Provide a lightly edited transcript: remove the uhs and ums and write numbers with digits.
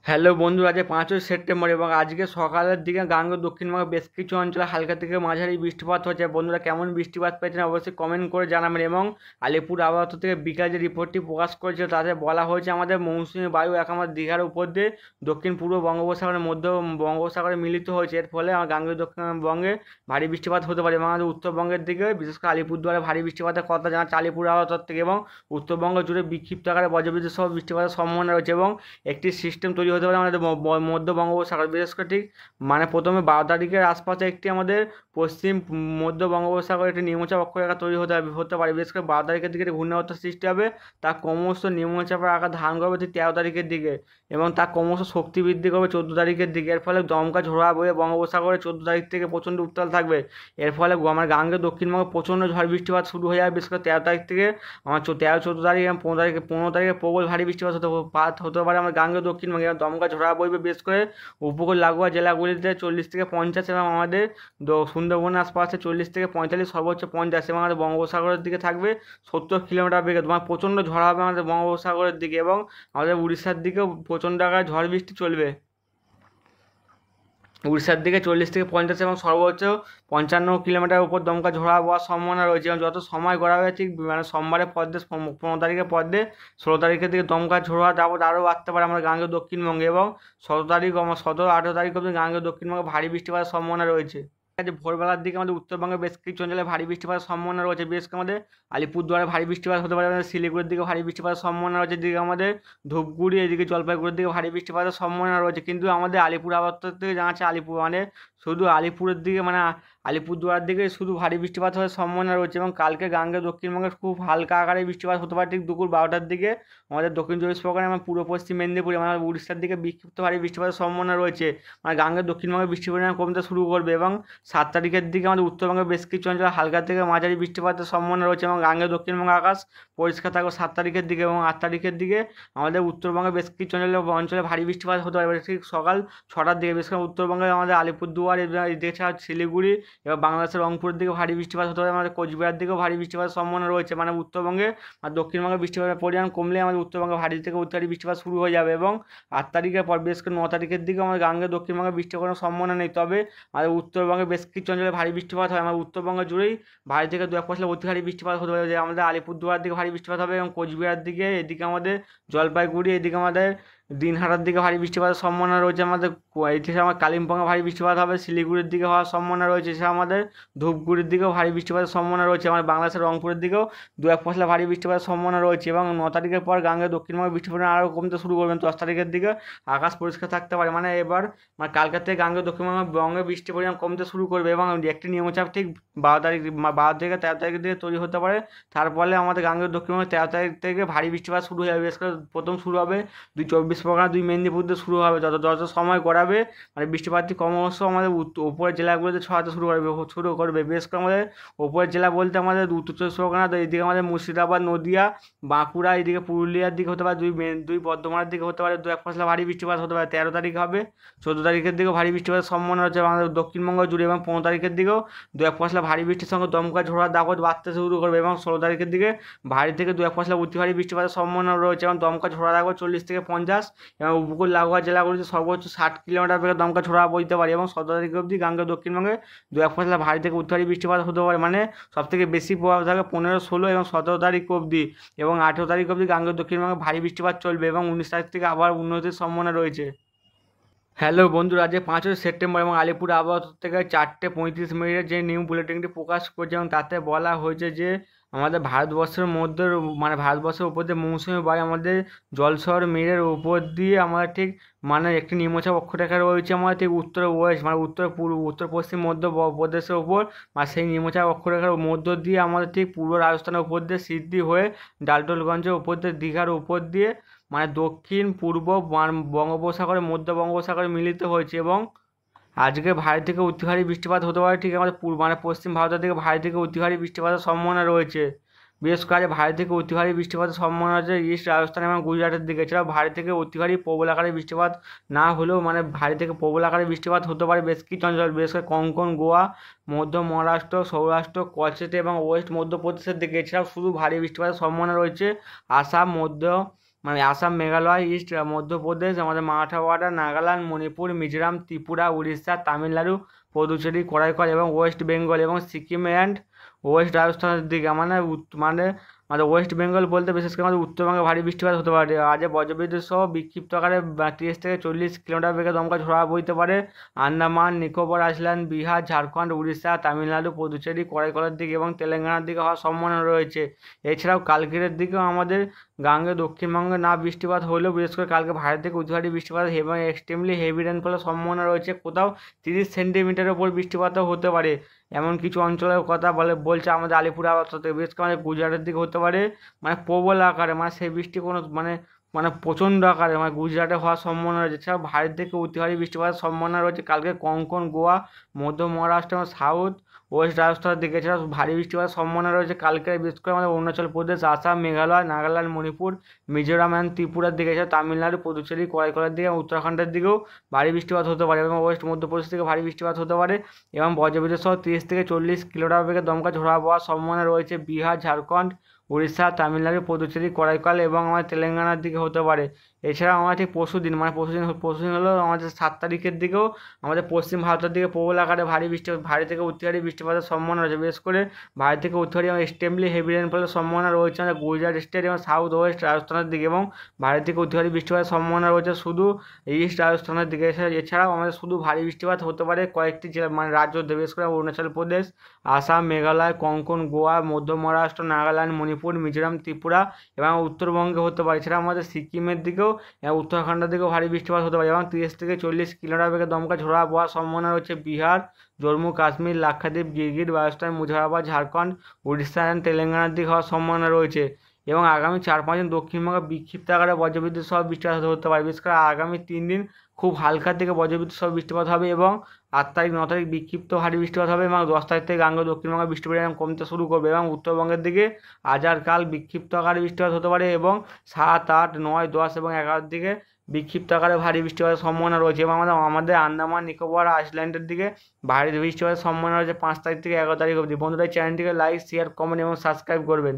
Hello বন্ধুরা, আজ 5ই September এবং আজকে সকালের দিকে গাঙ্গেয় দক্ষিণবঙ্গের বেশ কিছু অঞ্চলে হালকা থেকে মাঝারি বৃষ্টিপাত হচ্ছে। বন্ধুরা, কেমন বৃষ্টিপাত পেয়েছেন অবশ্যই কমেন্ট করে জানাবেন। এবং আলিপুর আবহাওয়া দপ্তর থেকে বিকাল যে রিপোর্টটি প্রকাশ করেছিল তাতে বলা হয়েছে আমাদের মৌসুমী বায়ু এখন আমাদের দীঘার উপর দিয়ে দক্ষিণ পূর্ব বঙ্গোপসাগরের মধ্য বঙ্গোপসাগরে মিলিত হয়েছে। এর ফলে আমার গাঙ্গেয় দক্ষিণবঙ্গে ভারী বৃষ্টিপাত হতে পারে এবং আমাদের উত্তরবঙ্গের দিকে বিশেষ করে আলিপুরদুয়ারে ভারী বৃষ্টিপাতের কথা জানাচ্ছে আলিপুর আবহাওয়া দপ্তর থেকে। এবং উত্তরবঙ্গ জুড়ে বিক্ষিপ্ত আকারে বজ্রবিদ্যুৎ সহ বৃষ্টিপাতের সম্ভাবনা রয়েছে এবং একটি সিস্টেম তৈরি হতে পারে আমাদের মধ্য বঙ্গোপসাগর, বিশেষ করে ঠিক প্রথমে 12 তারিখের আশপাশে একটি আমাদের পশ্চিম মধ্য বঙ্গোপসাগরে একটি নিম্নচাপ অক্ষরেখা তৈরি হতে পারে। বিশেষ করে 12 তারিখের দিকে একটি ঘূর্ণাবর্ত সৃষ্টি হবে, তা ক্রমশ নিম্নচাপের আকার ধারণ করবে ঠিক 13 তারিখের দিকে এবং তা ক্রমশ শক্তি বৃদ্ধি করবে 14 তারিখের দিকে। এর ফলে দমকা ঝোড়া বয়ে বঙ্গোপসাগরে 14 তারিখ থেকে প্রচণ্ড উত্তাল থাকবে। এর ফলে আমার গাঙ্গেয় দক্ষিণবঙ্গে প্রচণ্ড ঝড় বৃষ্টিপাত শুরু হয়ে যাবে, বিশেষ করে 13 তারিখ থেকে আমার 13-14 তারিখ এবং 15 তারিখে প্রবল ভারী বৃষ্টিপাত হতে পারে আমার গাঙ্গেয় দক্ষিণবঙ্গে। দমকা ঝোড়া বইবে বিশেষ করে উপকূল লাগোয়া জেলাগুলিতে 40 থেকে 50 এবং আমাদের সুন্দরবনের আশপাশে 40 থেকে 45, সর্বোচ্চ 50 এবং আমাদের বঙ্গোপসাগরের দিকে থাকবে 70 কিলোমিটার বেগে। প্রচণ্ড ঝড় হবে আমাদের বঙ্গোপসাগরের দিকে এবং আমাদের উড়িষ্যার দিকেও প্রচণ্ড আকারে ঝড় বৃষ্টি চলবে। উড়িষ্যার দিকে 40 থেকে 50 এবং সর্বোচ্চ 55 কিলোমিটার উপর দমকা ঝোড়ো হওয়ার সম্ভাবনা রয়েছে এবং যত সময় গড়াবে ঠিক সোমবারের পর দিয়ে 15 তারিখের পর দিয়ে 16 তারিখের দিকে দমকা ঝোড়ো হওয়ার দাপট আরও বাড়তে পারে আমার গাঙ্গেয় দক্ষিণবঙ্গে এবং 17 তারিখ 17-18 তারিখ অবধি গাঙ্গেয় দক্ষিণবঙ্গে ভারী বৃষ্টিপাতের সম্ভাবনা রয়েছে। আজ ভোরবেলার দিকে আমাদের উত্তরবঙ্গে বেশ কিছু অঞ্চলে ভারী বৃষ্টিপাতের সম্ভাবনা রয়েছে, বিশেষ করে আমাদের আলিপুরদুয়ারে ভারী বৃষ্টিপাত হতে পারে, আমাদের শিলিগুড়ির দিকে ভারী বৃষ্টিপাতের সম্ভাবনা রয়েছে, এদিকে আমাদের ধূপগুড়ি এদিকে জলপাইগুড়ির দিকে ভারী বৃষ্টিপাতের সম্ভাবনা রয়েছে। কিন্তু আমাদের আলিপুর আবহাওয়া দপ্তর থেকে জানাচ্ছে আলিপুর শুধু আলিপুরের দিকে আলিপুরদুয়ার দিকে শুধু ভারী বৃষ্টিপাত হওয়ার সম্ভাবনা রয়েছে এবং কালকে গাঙ্গেয় দক্ষিণবঙ্গে খুব হালকা আকারে বৃষ্টিপাত হতে পারে ঠিক দুপুর 12টার দিকে আমাদের দক্ষিণ 24 পরগনা এবং পূর্ব পশ্চিম মেদিনীপুরে উড়িষ্যার দিকে বিক্ষিপ্ত ভারী বৃষ্টিপাতের সম্ভাবনা রয়েছে। গাঙ্গেয় দক্ষিণবঙ্গে বৃষ্টির পরিমাণ কমতে শুরু করবে এবং 7 তারিখের দিকে আমাদের উত্তরবঙ্গের বেশ কিছু অঞ্চলে হালকা থেকে মাঝারি বৃষ্টিপাতের সম্ভাবনা রয়েছে এবং গাঙ্গেয় দক্ষিণবঙ্গ আকাশ পরিষ্কার থাকবে 7 তারিখের দিকে এবং 8 তারিখের দিকে আমাদের উত্তরবঙ্গের বেশ কিছু অঞ্চলে ভারী বৃষ্টিপাত হতে পারে ঠিক সকাল 6টার দিকে। বিশেষ করে উত্তরবঙ্গে আমাদের আলিপুরদুয়ার এছাড়া শিলিগুড়ি এবং বাংলাদেশের রংপুরের দিকে ভারী বৃষ্টিপাত হতে পারে, আমাদের কোচবিহার দিকেও ভারী বৃষ্টিপাতের সম্ভাবনা রয়েছে। উত্তরবঙ্গে আর দক্ষিণবঙ্গে বৃষ্টিপাতের পরিমাণ কমলে আমাদের উত্তরবঙ্গে ভারী থেকে অতি ভারী বৃষ্টিপাত শুরু হয়ে যাবে এবং 8 তারিখের পর বিশেষ করে 9 তারিখের দিকে আমাদের গাঙ্গেয় দক্ষিণবঙ্গে বৃষ্টির কোনো সম্ভাবনা নেই। তবে আমাদের উত্তরবঙ্গে বেশ কিছু অঞ্চলে ভারী বৃষ্টিপাত হয়, আমার উত্তরবঙ্গ জুড়েই ভারী থেকে 2-1 অতি ভারী বৃষ্টিপাত হতে পারে, যে আমাদের আলিপুরদুয়ার দিকে ভারী বৃষ্টিপাত হবে এবং কোচবিহার দিকে, এদিকে আমাদের জলপাইগুড়ি, এদিকে আমাদের দিনহাটার দিকে ভারী বৃষ্টিপাতের সম্ভাবনা রয়েছে। এছাড়া আমার কালিম্পংয়ে ভারী বৃষ্টিপাত হবে, শিলিগুড়ির দিকে হওয়ার সম্ভাবনা রয়েছে, এছাড়া আমাদের ধূপগুড়ির দিকেও ভারী বৃষ্টিপাতের সম্ভাবনা রয়েছে, আমার বাংলাদেশের রংপুরের দিকেও 2-1 ভারী বৃষ্টিপাতের সম্ভাবনা রয়েছে এবং 9 তারিখের পর গাঙ্গেয় দক্ষিণবঙ্গে বৃষ্টির পরিমাণ আরও কমতে শুরু করবেন। 10 তারিখের দিকে আকাশ পরিষ্কার থাকতে পারে, এবার কালকের থেকে গাঙ্গেয় দক্ষিণবঙ্গে বৃষ্টির পরিমাণ কমতে শুরু করবে এবং একটি নিম্নচাপ ঠিক 12 থেকে 13 তারিখের দিকে তৈরি হতে পারে। তার ফলে আমাদের গাঙ্গেয় দক্ষিণবঙ্গে 13 তারিখ থেকে ভারী বৃষ্টিপাত শুরু হয়ে যাবে। বিশেষ করে প্রথম শুরু হবে 2 24 পরগনা 2 মেদিনীপুর দিয়ে শুরু হবে, যত যত সময় গড়াবে বৃষ্টিপাতটি ক্রমশ আমাদের উপরের জেলাগুলোতে ছড়াতে শুরু করবে। বিশেষ করে আমাদের উপরের জেলা বলতে আমাদের উত্তর 24 পরগনা, এদিকে আমাদের মুর্শিদাবাদ, নদিয়া, বাঁকুড়া, এদিকে পুরুলিয়ার দিকে হতে পারে, দুই বর্ধমানের দিকে হতে পারে 2-1 ভারী বৃষ্টিপাত হতে পারে। 13 তারিখ হবে, 14 তারিখের দিকেও ভারী বৃষ্টিপাতের সম্ভাবনা রয়েছে আমাদের দক্ষিণবঙ্গ জুড়ে এবং 15 তারিখের দিকেও 2-1 ভারী বৃষ্টির সঙ্গে দমকা ঝোড়ার দাপট বাড়তে শুরু করবে এবং 16 তারিখের দিকে ভারী থেকে 2-1 অতি ভারী বৃষ্টিপাতের সম্ভাবনা রয়েছে এবং দমকা ঝোড়া দাপট 40 থেকে 50 এবং উপকূল লাগোয়া জেলাগুলিতে সর্বোচ্চ 60 কিলোমিটার বেগে দমকা ঝোড়া বইতে পারে এবং 17 তারিখ অবধি গাঙ্গেয় দক্ষিণবঙ্গে 2-1 ভারী থেকে অতি ভারী বৃষ্টিপাত হতে পারে। সবথেকে বেশি প্রভাব থাকে 15, 16 এবং 17 তারিখ অবধি এবং 18 তারিখ অবধি গাঙ্গেয় দক্ষিণবঙ্গে ভারী বৃষ্টিপাত চলবে এবং 19 তারিখ থেকে আবার উন্নতির সম্ভাবনা রয়েছে। হ্যালো বন্ধুরা, আজ 5ই সেপ্টেম্বর এবং আলিপুর আবহাওয়া দপ্তর থেকে 4:35 যে নিউ বুলেটিনটি প্রকাশ করছে এবং তাতে বলা হয়েছে যে আমাদের ভারতবর্ষের মধ্যে ভারতবর্ষের উপর দিয়ে মৌসুমী বায়ু আমাদের জলশহর মেরের উপর দিয়ে আমাদের ঠিক একটি নিম্নচাপ অক্ষরেখা রয়েছে আমাদের ঠিক উত্তর ওয়েস্ট উত্তর পশ্চিম মধ্য প্রদেশের উপর, সেই নিম্নচাপ অক্ষরেখার মধ্য দিয়ে আমাদের ঠিক পূর্ব রাজস্থানের উপর দিয়ে সিদ্ধি হয়ে ডালটনগঞ্জের উপর দিয়ে দীঘার উপর দিয়ে দক্ষিণ পূর্ব বঙ্গোপসাগরে মধ্য বঙ্গোপসাগরে মিলিত হয়েছে এবং আজকে ভারী থেকে অতি ভারী বৃষ্টিপাত হতে পারে ঠিক আমাদের পশ্চিম ভারতের দিকে ভারী থেকে অতি ভারী বৃষ্টিপাতের সম্ভাবনা রয়েছে। বিশেষ করে ভারী থেকে অতি ভারী বৃষ্টিপাতের সম্ভাবনা রয়েছে ইস্ট রাজস্থান এবং গুজরাটের দিকে। এছাড়াও ভারী থেকে অতি ভারী প্রবল আকারে বৃষ্টিপাত না হলেও ভারী থেকে প্রবল আকারে বৃষ্টিপাত হতে পারে বেশ কিছু অঞ্চল, বিশেষ করে কোঙ্কণ, গোয়া, মধ্য মহারাষ্ট্র, সৌরাষ্ট্র, কচেতে এবং ওয়েস্ট মধ্যপ্রদেশের দিকে। এছাড়াও শুধু ভারী বৃষ্টিপাতের সম্ভাবনা রয়েছে আসাম, মানে আসাম, মেঘালয়, ইস্ট মধ্যপ্রদেশ, আমাদের মারাঠাওয়াড়া, নাগাল্যান্ড, মণিপুর, মিজোরাম, ত্রিপুরা, উড়িষ্যা, তামিলনাড়ু, পুদুচেরি, করাইকল এবং ওয়েস্ট বেঙ্গল এবং সিকিম অ্যান্ড ওয়েস্ট রাজস্থানের দিকে মানে মানে আমাদের ওয়েস্ট বেঙ্গল বলতে বিশেষ করে আমাদের উত্তরবঙ্গে ভারী বৃষ্টিপাত হতে পারে। আজ বজ্রবিদ্যুৎ সহ বিক্ষিপ্ত আকারে 30 থেকে 40 কিলোমিটার বেগে দমকা ঝোড়ো হাওয়া বইতে পারে আন্দামান, নিকোবর আইল্যান্ড, বিহার, ঝাড়খণ্ড, উড়িষ্যা, তামিলনাড়ু, পুদুচেরি, করাইকলের দিকে এবং তেলেঙ্গানার দিকে হওয়ার সম্ভাবনা রয়েছে। এছাড়াও কালকের দিকেও আমাদের গাঙ্গে দক্ষিণবঙ্গে না বৃষ্টিপাত হলেও বিশেষ করে কালকে ভারী থেকে অতি ভারী বৃষ্টিপাত এবং এক্সট্রিমলি হেভি রেনফলের সম্ভাবনা রয়েছে। কোথাও 30 সেন্টিমিটারের উপর বৃষ্টিপাতও হতে পারে। এমন কিছু অঞ্চলের কথা বলছে আমাদের আলিপুর আবহাওয়া দপ্তর থেকে, বিশেষ করে আমাদের গুজরাটের দিকে হতে পারে মানে প্রবল আকারে, মানে সেই বৃষ্টি কোনো মানে মানে প্রচণ্ড আকারে মানে গুজরাটে হওয়ার সম্ভাবনা রয়েছে। এছাড়াও ভারী থেকে অতি ভারী বৃষ্টিপাতের সম্ভাবনা রয়েছে কালকে কোঙ্কণ, গোয়া, মধ্য মহারাষ্ট্র এবং সাউথ ওয়েস্ট রাজস্থানের দিকে। এছাড়াও ভারী বৃষ্টিপাতের সম্ভাবনা রয়েছে কালকে বিশেষ করে আমাদের অরুণাচল প্রদেশ, আসাম, মেঘালয়, নাগাল্যান্ড, মণিপুর, মিজোরাম অ্যান্ড ত্রিপুরার দিকে। এছাড়া তামিলনাড়ু, পুদুচেরি, করাইকলের দিকে এবং উত্তরাখণ্ডের দিকেও ভারী বৃষ্টিপাত হতে পারে এবং ওয়েস্ট মধ্যপ্রদেশ থেকে ভারী বৃষ্টিপাত হতে পারে এবং বজ্রবিদ্যুৎ সহ 30 থেকে 40 কিলোমিটার বেগে দমকা ঝোড়ো হাওয়ার সম্ভাবনা রয়েছে বিহার, ঝাড়খণ্ড, উড়িষ্যা, তামিলনাড়ু, পুদুচেরি, করাইকাল এবং আমাদের তেলেঙ্গানার দিকে হতে পারে। এছাড়াও আমাদের ঠিক পরশুদিন মানে পরশুদিন হলো আমাদের 7 তারিখের দিকেও আমাদের পশ্চিম ভারতের দিকে প্রবল আকারে ভারী থেকে অতি ভারী বৃষ্টিপাতের সম্ভাবনা রয়েছে। বিশেষ করে ভারী থেকে অতি ভারী এবং এক্সট্রিমলি হেভি রেনফলের সম্ভাবনা রয়েছে আমাদের গুজরাট স্টেট এবং সাউথ ওয়েস্ট রাজস্থানের দিকে এবং ভারী থেকে অতি ভারী বৃষ্টিপাতের সম্ভাবনা রয়েছে শুধু ইস্ট রাজস্থানের দিকে। এছাড়াও আমাদের শুধু ভারী বৃষ্টিপাত হতে পারে কয়েকটি জেলা মানে রাজ্য, বিশেষ করে অরুণাচল প্রদেশ, আসাম, মেঘালয়, কোঙ্কণ, গোয়া, মধ্য মহারাষ্ট্র, নাগাল্যান্ড, মণিপুর, মিজোরাম, ত্রিপুরা এবং উত্তরবঙ্গে হতে পারে। এছাড়া আমাদের সিকিমের দিকেও উত্তরাখণ্ডের দিকেও ভারী বৃষ্টিপাত হতে পারে এবং 30 থেকে 40 কিলোমিটার বেগে দমকা ঝোড়ো হাওয়ার সম্ভাবনা রয়েছে বিহার, জম্মু কাশ্মীর, লাক্ষাদ্বীপ, গিরগিট, বালুচিস্তান, মুজাফরবাদ, ঝাড়খণ্ড, উড়িষ্যা এবং তেলেঙ্গানার দিকে হওয়ার সম্ভাবনা রয়েছে। এবং আগামী 4-5 দিন দক্ষিণবঙ্গে বিক্ষিপ্ত আকারে বজ্রবিদ্যুৎ সহ বৃষ্টিপাত হতে পারে। বিশেষ করে আগামী 3 দিন খুব হালকা থেকে বজ্রবিদ্যুৎ সহ বৃষ্টিপাত হবে এবং 8 তারিখ 9 তারিখ বিক্ষিপ্ত ভারী বৃষ্টিপাত হবে এবং 10 তারিখ থেকে গাঙ্গেয় দক্ষিণবঙ্গে বৃষ্টির পরিমাণ কমতে শুরু করবে এবং উত্তরবঙ্গের দিকে আজ আর কাল বিক্ষিপ্ত আকারে বৃষ্টিপাত হতে পারে এবং 7, 8, 9, 10 এবং 11 দিকে বিক্ষিপ্ত আকারে ভারী বৃষ্টিপাতের সম্ভাবনা রয়েছে এবং আমাদের আন্দামান নিকোবর আইল্যান্ডের দিকে ভারী বৃষ্টিপাতের সম্ভাবনা রয়েছে 5 তারিখ থেকে 11 তারিখ অবধি। বন্ধুরা চ্যানেলটিকে লাইক, শেয়ার, কমেন্ট এবং সাবস্ক্রাইব করবেন।